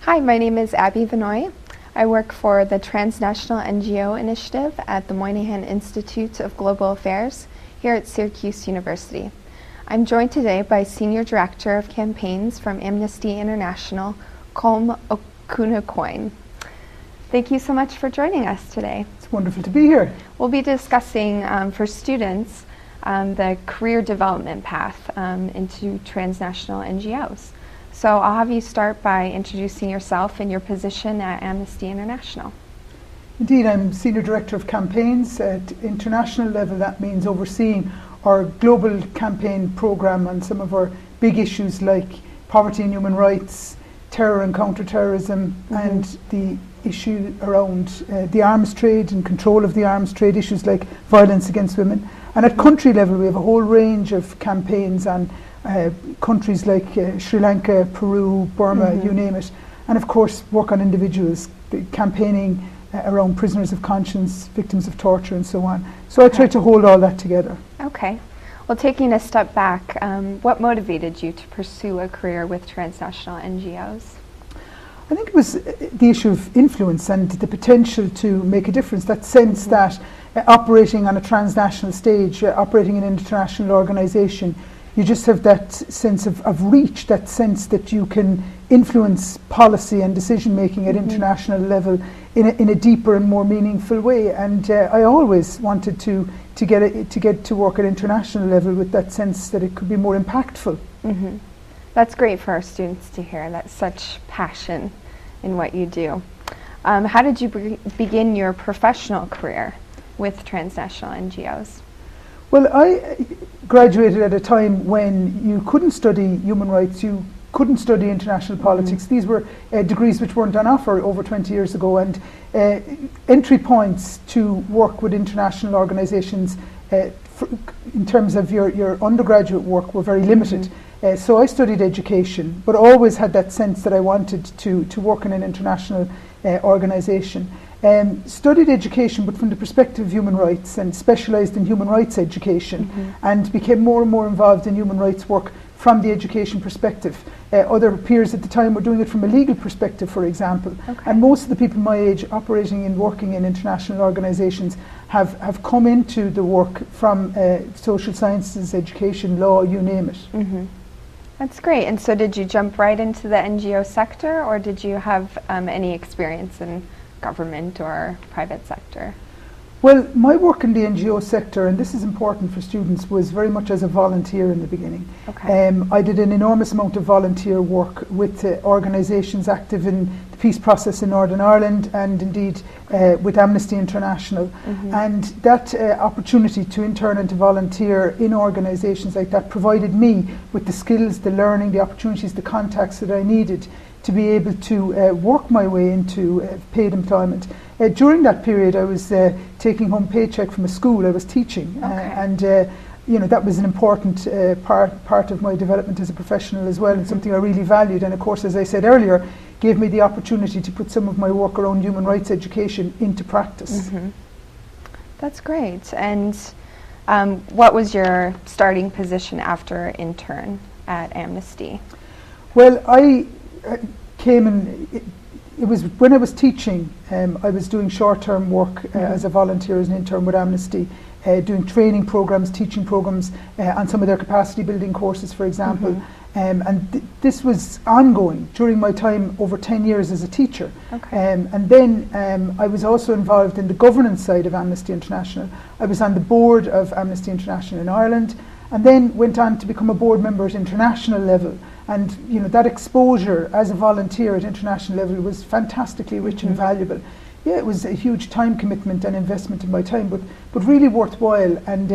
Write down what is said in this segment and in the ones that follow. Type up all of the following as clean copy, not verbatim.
Hi, my name is Abby Vinoy. I work for the Transnational NGO Initiative at the Moynihan Institute of Global Affairs here at Syracuse University. I'm joined today by Senior Director of Campaigns from Amnesty International, Colm O'Cuanachain. Thank you so much for joining us today. It's wonderful to be here. We'll be discussing for students the career development path into transnational NGOs. So I'll have you start by introducing yourself and your position at Amnesty International. Indeed, I'm Senior Director of Campaigns. At international level, that means overseeing our global campaign programme on some of our big issues like poverty and human rights, terror and counter-terrorism, and the issue around the arms trade and control of the arms trade, issues like violence against women. And at country level, we have a whole range of campaigns on countries like Sri Lanka, Peru, Burma, you name it. And of course, work on individuals, campaigning around prisoners of conscience, victims of torture, and so on. So I try to hold all that together. Okay. Well, taking a step back, what motivated you to pursue a career with transnational NGOs? I think it was the issue of influence and the potential to make a difference, that sense that operating on a transnational stage, operating in an international organisation, you just have that sense of reach, that sense that you can influence policy and decision making at international level in a deeper and more meaningful way. And I always wanted to get to work at international level with that sense that it could be more impactful. That's great for our students to hear. That's such passion in what you do. How did you begin your professional career with transnational NGOs? Well, I graduated at a time when you couldn't study human rights, you couldn't study international politics. These were degrees which weren't on offer over 20 years ago, and entry points to work with international organisations in terms of your undergraduate work were very limited. So I studied education, but always had that sense that I wanted to work in an international organisation. Studied education, but from the perspective of human rights, and specialised in human rights education, and became more and more involved in human rights work from the education perspective. Other peers at the time were doing it from a legal perspective, for example. And most of the people my age operating and working in international organisations have come into the work from social sciences, education, law, you name it. That's great. And so did you jump right into the NGO sector, or did you have any experience in government or private sector? Well, my work in the NGO sector, and this is important for students, was very much as a volunteer in the beginning. I did an enormous amount of volunteer work with organisations active in the peace process in Northern Ireland, and indeed with Amnesty International. And that opportunity to intern and to volunteer in organisations like that provided me with the skills, the learning, the opportunities, the contacts that I needed to be able to work my way into paid employment. During that period, I was taking home paycheck from a school. I was teaching, and that was an important part of my development as a professional as well, and something I really valued. And of course, as I said earlier, gave me the opportunity to put some of my work around human rights education into practice. That's great. And what was your starting position after intern at Amnesty? Well, I came in. It was when I was teaching, I was doing short-term work as a volunteer, as an intern with Amnesty, doing training programs, teaching programs on some of their capacity building courses, for example. And this was ongoing during my time over 10 years as a teacher. And then I was also involved in the governance side of Amnesty International. I was on the board of Amnesty International in Ireland, and then went on to become a board member at international level. And that exposure as a volunteer at international level was fantastically rich and valuable. Yeah, it was a huge time commitment and investment of my time, but really worthwhile. And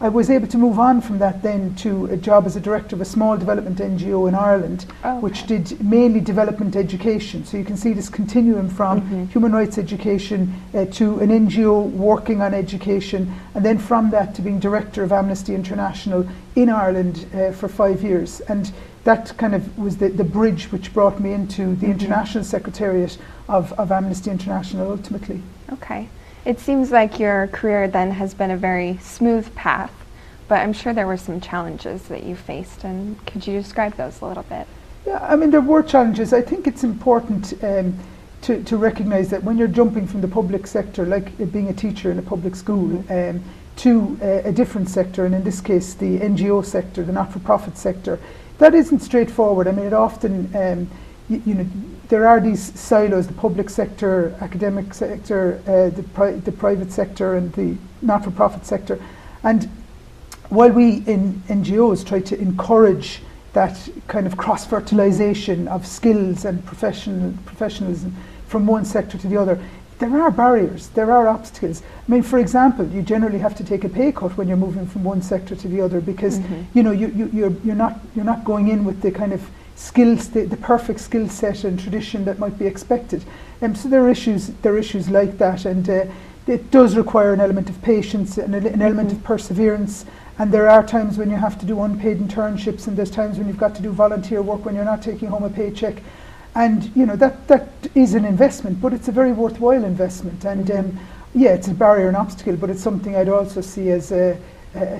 I was able to move on from that then to a job as a director of a small development NGO in Ireland, which did mainly development education. So you can see this continuum from human rights education to an NGO working on education, and then from that to being director of Amnesty International in Ireland for 5 years. And that kind of was the bridge which brought me into the International Secretariat of Amnesty International ultimately. Okay. It seems like your career then has been a very smooth path, but I'm sure there were some challenges that you faced, and could you describe those a little bit? Yeah, I mean, there were challenges. I think it's important to recognise that when you're jumping from the public sector, like being a teacher in a public school, to a different sector, and in this case the NGO sector, the not-for-profit sector, that isn't straightforward. I mean, it often, there are these silos: the public sector, academic sector, the private sector, and the not-for-profit sector. And while we in NGOs try to encourage that kind of cross-fertilisation of skills and professionalism from one sector to the other, there are barriers, there are obstacles. I mean, for example, you generally have to take a pay cut when you're moving from one sector to the other, because you're not going in with the kind of skills, the perfect skill set and tradition that might be expected. So there are issues like that, and it does require an element of patience and an element of perseverance. And there are times when you have to do unpaid internships, and there's times when you've got to do volunteer work when you're not taking home a paycheck. And that is an investment, but it's a very worthwhile investment. And it's a barrier and obstacle, but it's something I'd also see as a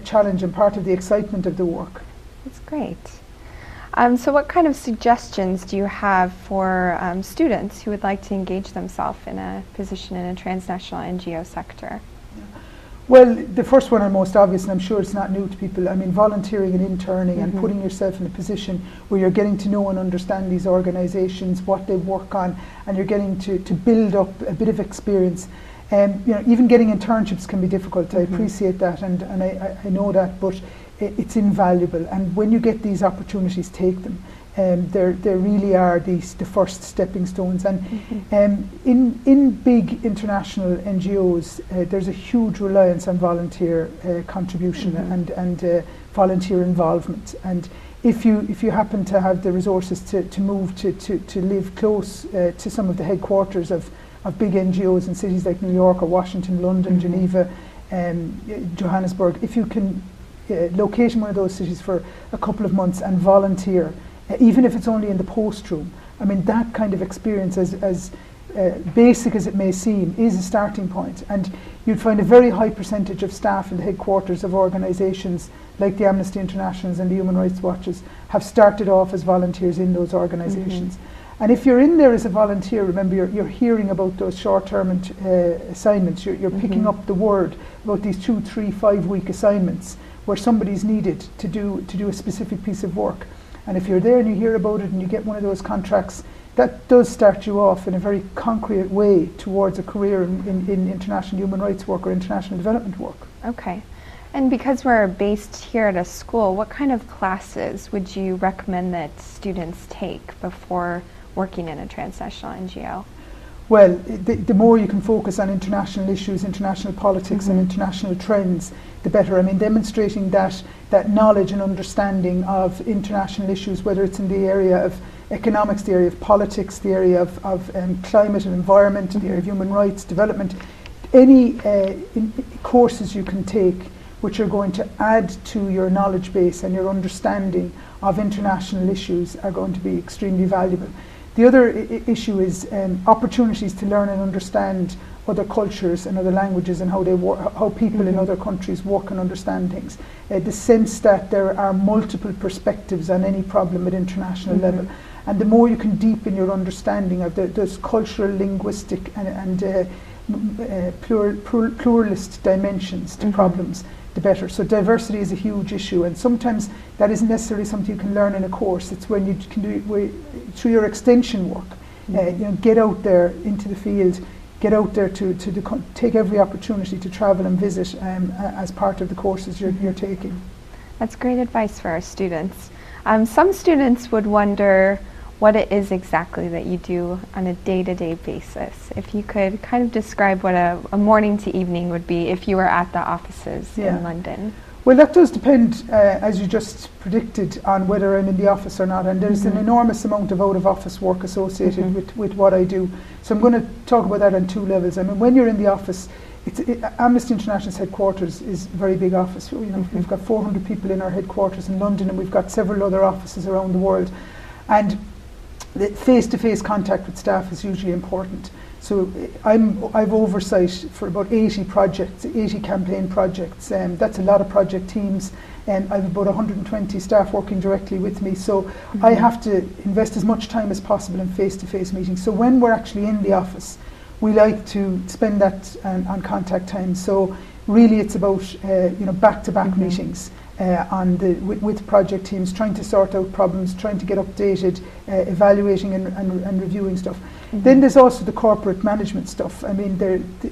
challenge and part of the excitement of the work. That's great. So what kind of suggestions do you have for students who would like to engage themselves in a position in a transnational NGO sector? Well, the first one and most obvious, and I'm sure it's not new to people, I mean, volunteering and interning and putting yourself in a position where you're getting to know and understand these organisations, what they work on, and you're getting to build up a bit of experience. Even getting internships can be difficult. I appreciate that, and I know that, but it's invaluable. And when you get these opportunities, take them. There really are the first stepping stones. And in big international NGOs, there's a huge reliance on volunteer contribution and volunteer involvement. And if you happen to have the resources to move to live close to some of the headquarters of big NGOs in cities like New York or Washington, London, Geneva, Johannesburg, if you can locate in one of those cities for a couple of months and volunteer, even if it's only in the post room, I mean, that kind of experience, as basic as it may seem, is a starting point. And you'd find a very high percentage of staff in the headquarters of organisations like the Amnesty Internationals and the Human Rights Watches have started off as volunteers in those organisations. And if you're in there as a volunteer, remember, you're hearing about those short-term assignments. You're picking up the word about these 2, 3, 5-week assignments where somebody's needed to do a specific piece of work. And if you're there and you hear about it and you get one of those contracts, that does start you off in a very concrete way towards a career in international human rights work or international development work. Okay. And because we're based here at a school, what kind of classes would you recommend that students take before working in a transnational NGO? Well, the more you can focus on international issues, international politics and international trends, the better. I mean, demonstrating that knowledge and understanding of international issues, whether it's in the area of economics, the area of politics, the area of climate and environment, the area of human rights, development, any courses you can take which are going to add to your knowledge base and your understanding of international issues are going to be extremely valuable. The other issue is opportunities to learn and understand other cultures and other languages and how they how people in other countries work and understand things. The sense that there are multiple perspectives on any problem at international level. And the more you can deepen your understanding of those cultural, linguistic and pluralist dimensions to problems, the better. So diversity is a huge issue, and sometimes that isn't necessarily something you can learn in a course. It's when you can do it through your extension work. Get out there into the field, get out there to take every opportunity to travel and visit as part of the courses you're taking. That's great advice for our students. Some students would wonder what it is exactly that you do on a day-to-day basis. If you could kind of describe what a morning to evening would be if you were at the offices in London. Well, that does depend, as you just predicted, on whether I'm in the office or not. And there's an enormous amount of out-of-office work associated with what I do. So I'm going to talk about that on two levels. I mean, when you're in the office, Amnesty International's headquarters is a very big office. We've got 400 people in our headquarters in London, and we've got several other offices around the world. And the face-to-face contact with staff is hugely important. So I've oversight for about 80 projects, 80 campaign projects. That's a lot of project teams. And I have about 120 staff working directly with me. So I have to invest as much time as possible in face-to-face meetings. So when we're actually in the office, we like to spend that on contact time. So really it's about back-to-back meetings with project teams, trying to sort out problems, trying to get updated, evaluating and reviewing stuff. Then there's also the corporate management stuff. I mean,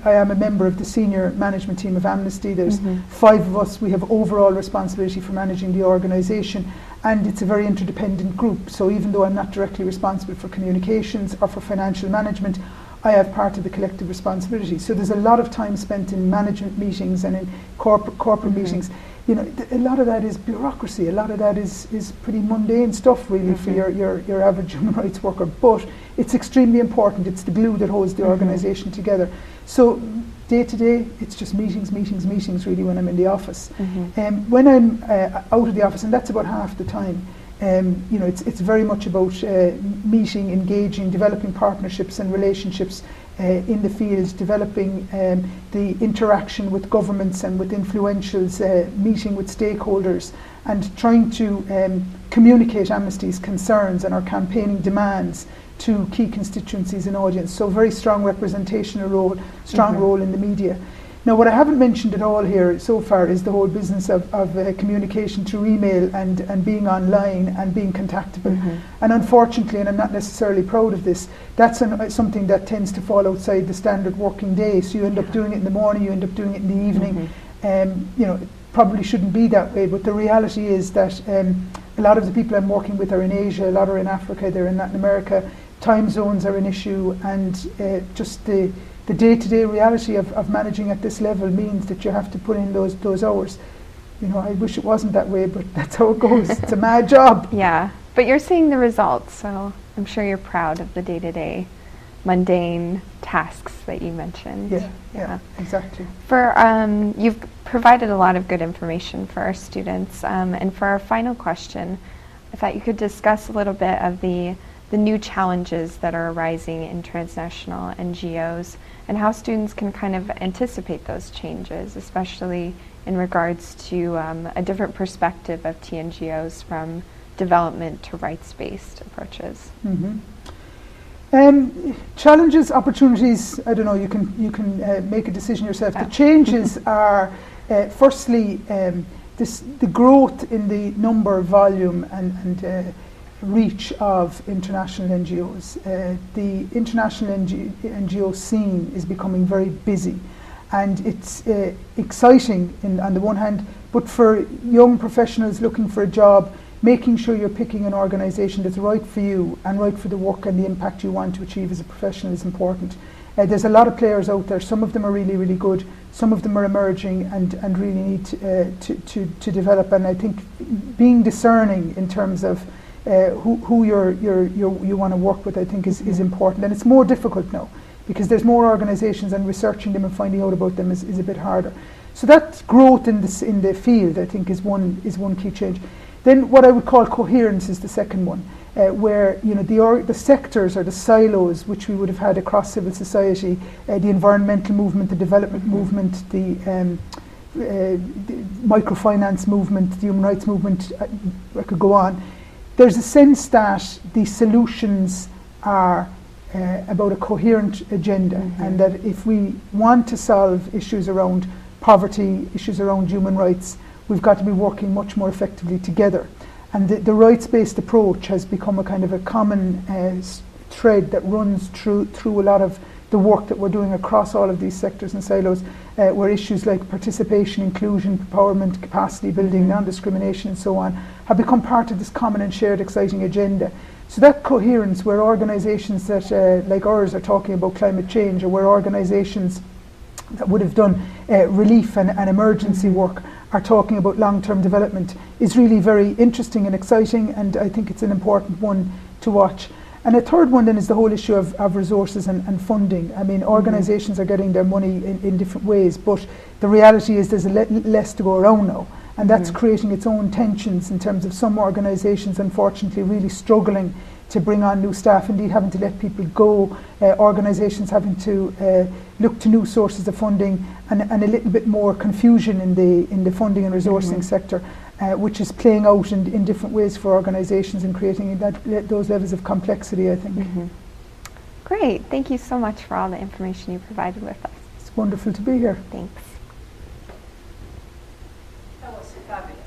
I am a member of the senior management team of Amnesty. There's 5 of us. We have overall responsibility for managing the organisation, and it's a very interdependent group. So even though I'm not directly responsible for communications or for financial management, I have part of the collective responsibility. So there's a lot of time spent in management meetings and in corporate meetings. You know, a lot of that is bureaucracy. A lot of that is pretty mundane stuff, really, for your average human rights worker. But it's extremely important. It's the glue that holds the organisation together. So day to day, it's just meetings, really, when I'm in the office. When I'm out of the office, and that's about half the time, it's very much about meeting, engaging, developing partnerships and relationships in the field, developing the interaction with governments and with influentials, meeting with stakeholders, and trying to communicate Amnesty's concerns and our campaigning demands to key constituencies and audience. So very strong representational role, strong role in the media. Now, what I haven't mentioned at all here so far is the whole business of communication through email and being online and being contactable. And unfortunately, and I'm not necessarily proud of this, that's something that tends to fall outside the standard working day. So you end up doing it in the morning, you end up doing it in the evening. It probably shouldn't be that way, but the reality is that a lot of the people I'm working with are in Asia, a lot are in Africa, they're in Latin America. Time zones are an issue, and just the day-to-day reality of managing at this level means that you have to put in those hours. You know, I wish it wasn't that way, but that's how it goes. It's a mad job. Yeah, but you're seeing the results, so I'm sure you're proud of the day-to-day mundane tasks that you mentioned. Yeah, exactly. You've provided a lot of good information for our students, and for our final question, I thought you could discuss a little bit of the new challenges that are arising in transnational NGOs and how students can kind of anticipate those changes, especially in regards to a different perspective of TNGOs from development to rights-based approaches. Challenges, opportunities, I don't know, you can make a decision yourself. The changes are, firstly, the growth in the number, volume and reach of international NGOs. The international NGO scene is becoming very busy, and it's exciting on the one hand, but for young professionals looking for a job, making sure you're picking an organisation that's right for you and right for the work and the impact you want to achieve as a professional is important. There's a lot of players out there. Some of them are really, really good. Some of them are emerging and really need to develop. And I think being discerning in terms of who you want to work with, I think is important. And it's more difficult now because there's more organisations, and researching them and finding out about them is a bit harder. So that growth in the field, I think, is one key change. Then what I would call coherence is the second one, where the sectors or the silos which we would have had across civil society, the environmental movement, the development movement, the microfinance movement, the human rights movement, I could go on. There's a sense that the solutions are about a coherent agenda, and that if we want to solve issues around poverty, issues around human rights, we've got to be working much more effectively together. And the rights-based approach has become a kind of a common thread that runs through a lot of the work that we're doing across all of these sectors and silos, where issues like participation, inclusion, empowerment, capacity building, non-discrimination and so on have become part of this common and shared exciting agenda. So that coherence, where organisations that like ours are talking about climate change, or where organisations that would have done relief and emergency work are talking about long-term development, is really very interesting and exciting, and I think it's an important one to watch. And a third one then is the whole issue of resources and funding. I mean, organisations are getting their money in different ways, but the reality is there's less to go around now, and that's creating its own tensions in terms of some organisations, unfortunately, really struggling to bring on new staff, indeed having to let people go, organisations having to look to new sources of funding, and a little bit more confusion in the funding and resourcing sector, which is playing out in different ways for organisations and creating those levels of complexity, I think. Great, thank you so much for all the information you provided with us. It's wonderful to be here. Thanks. That was fabulous.